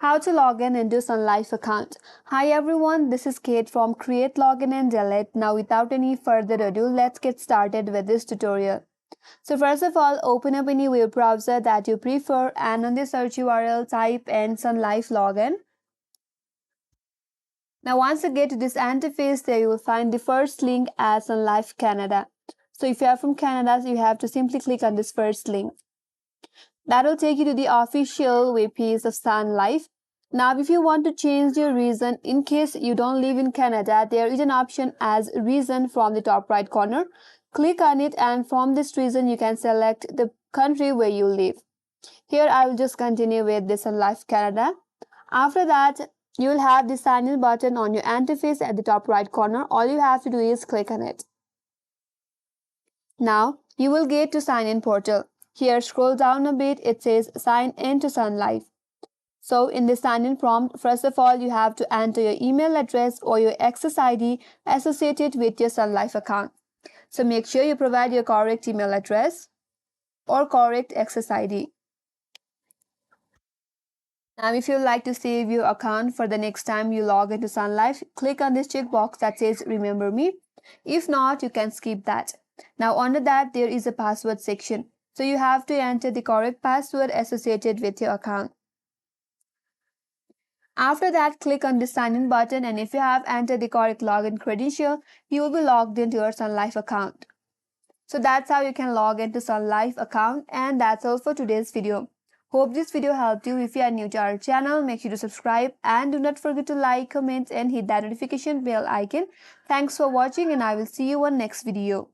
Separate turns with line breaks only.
How to log in into Sun Life account. Hi everyone, this is Kate from Create Login and Delete. Now without any further ado, let's get started with this tutorial. So first of all, open up any web browser that you prefer and on the search URL type in Sun Life login. Now once you get to this interface, there you will find the first link as Sun Life Canada. So if you are from Canada, you have to simply click on this first link. That will take you to the official web page of Sun Life. Now, if you want to change your region in case you don't live in Canada, there is an option as region from the top right corner. Click on it and from this region you can select the country where you live. Here I will just continue with this Sun Life Canada. After that, you will have the sign in button on your interface at the top right corner. All you have to do is click on it. Now, you will get to sign in portal. Here, scroll down a bit, it says sign in to Sun Life. So in the sign in prompt, first of all, you have to enter your email address or your access ID associated with your Sun Life account. So make sure you provide your correct email address or correct access ID. Now, if you'd like to save your account for the next time you log into Sun Life, click on this checkbox that says remember me. If not, you can skip that. Now under that, there is a password section. So you have to enter the correct password associated with your account. After that, click on the sign in button and if you have entered the correct login credential, you will be logged into your Sun Life account. So that's how you can log into Sun Life account, and that's all for today's video. Hope this video helped you. If you are new to our channel, make sure to subscribe and do not forget to like, comment and hit that notification bell icon. Thanks for watching and I will see you on next video.